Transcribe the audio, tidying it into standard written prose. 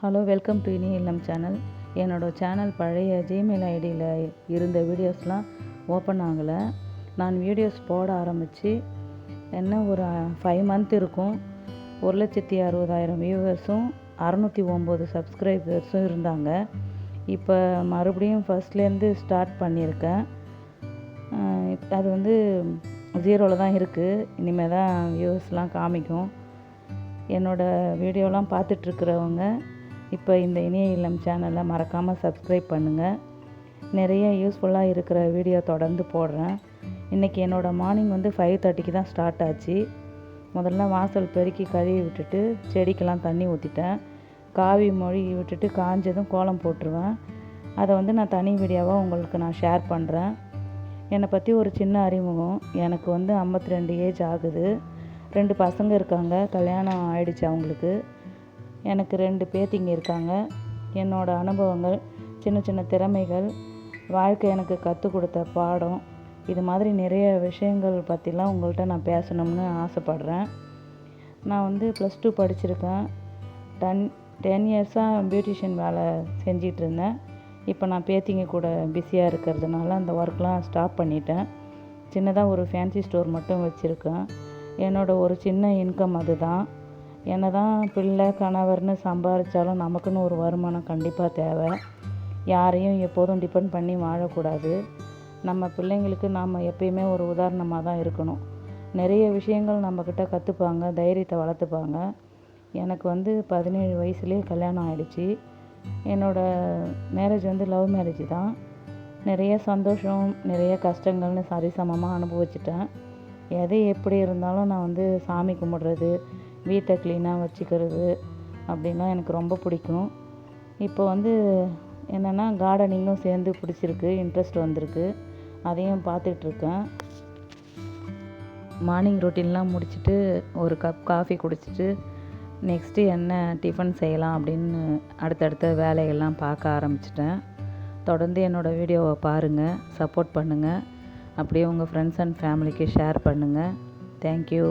Hello, welcome to இனிய இல்லம் channel. என்னோடய சேனல் பழைய ஜிமெயில் ஐடியில் இருந்த வீடியோஸ்லாம் ஓப்பன் ஆகலை. நான் வீடியோஸ் போட ஆரம்பித்து என்ன ஒரு 5 மந்த் இருக்கும். 1,60,000 வியூவர்ஸும் 609 சப்ஸ்கிரைபர்ஸும் இருந்தாங்க. இப்போ மறுபடியும் ஃபஸ்ட்லேருந்து ஸ்டார்ட் பண்ணியிருக்கேன். அது வந்து 0ல் தான் இருக்குது. இனிமேல் தான் வியூவர்ஸ்லாம் காமிக்கும். என்னோடய வீடியோலாம் பார்த்துட்ருக்கிறவங்க இப்போ இந்த இனிய இல்லம் சேனலை மறக்காமல் சப்ஸ்கிரைப் பண்ணுங்கள். நிறைய யூஸ்ஃபுல்லாக இருக்கிற வீடியோ தொடர்ந்து போடுறேன். இன்றைக்கி என்னோடய மார்னிங் வந்து 5:30க்கு தான் ஸ்டார்ட் ஆச்சு. முதல்ல வாசல் பெருக்கி கழுவி விட்டுட்டு செடிக்கெல்லாம் தண்ணி ஊற்றிட்டேன். காவி மொழி விட்டுட்டு காஞ்சதும் கோலம் போட்டுருவேன். அதை வந்து நான் தனி வீடியோவாக உங்களுக்கு நான் ஷேர் பண்ணுறேன். என்னை பற்றி ஒரு சின்ன அறிமுகம். எனக்கு வந்து 52 ஏஜ் ஆகுது. 2 பசங்க இருக்காங்க. கல்யாணம் ஆயிடுச்சு அவங்களுக்கு. எனக்கு 2 பேத்திங்க இருக்காங்க. என்னோடய அனுபவங்கள், சின்ன சின்ன திறமைகள், வாழ்க்கை எனக்கு கற்றுக் கொடுத்த பாடம், இது மாதிரி நிறைய விஷயங்கள் பற்றிலாம் உங்கள்கிட்ட நான் பேசணும்னு ஆசைப்பட்றேன். நான் வந்து +2 படிச்சிருக்கேன். 10 இயர்ஸாக பியூட்டிஷியன் வேலை செஞ்சிகிட்டு இருந்தேன். இப்போ நான் பேத்திங்க கூட பிஸியாக இருக்கிறதுனால அந்த ஒர்க்லாம் ஸ்டாப் பண்ணிட்டேன். சின்னதாக ஒரு ஃபேன்சி ஸ்டோர் மட்டும் வச்சுருக்கேன். என்னோடய ஒரு சின்ன இன்கம் அதுதான். என்ன தான் பிள்ளை கணவர்னு சம்பாதிச்சாலும் நமக்குன்னு ஒரு வருமானம் கண்டிப்பாக தேவை. யாரையும் எப்போதும் டிபெண்ட் பண்ணி வாழக்கூடாது. நம்ம பிள்ளைங்களுக்கு நாம் எப்பயுமே ஒரு உதாரணமாக தான் இருக்கணும். நிறைய விஷயங்கள் நம்மக்கிட்ட கற்றுப்பாங்க, தைரியத்தை வளர்த்துப்பாங்க. எனக்கு வந்து 17 வயசுலேயே கல்யாணம் ஆகிடுச்சி. என்னோடய மேரேஜ் வந்து லவ் மேரேஜ் தான். நிறைய சந்தோஷம், நிறைய கஷ்டங்கள்னு சரிசமமாக அனுபவிச்சிட்டேன். எது எப்படி இருந்தாலும் நான் வந்து சாமி கும்பிட்றது, வீட்டை க்ளீனாக வச்சுக்கிறது அப்படின்லாம் எனக்கு ரொம்ப பிடிக்கும். இப்போ வந்து என்னென்னா கார்டனிங்கும் சேர்ந்து பிடிச்சிருக்கு, இன்ட்ரெஸ்ட் வந்திருக்கு. அதையும் பார்த்துட்ருக்கேன். மார்னிங் ரொட்டீன்லாம் முடிச்சுட்டு ஒரு கப் காஃபி குடிச்சிட்டு நெக்ஸ்ட்டு என்ன டிஃபன் செய்யலாம் அப்படின்னு அடுத்தடுத்த வேலைகள்லாம் பார்க்க ஆரம்பிச்சிட்டேன். தொடர்ந்து என்னோடய வீடியோவை பாருங்கள், சப்போர்ட் பண்ணுங்கள். அப்படியே உங்கள் ஃப்ரெண்ட்ஸ் அண்ட் ஃபேமிலிக்கு ஷேர் பண்ணுங்கள். தேங்க்யூ.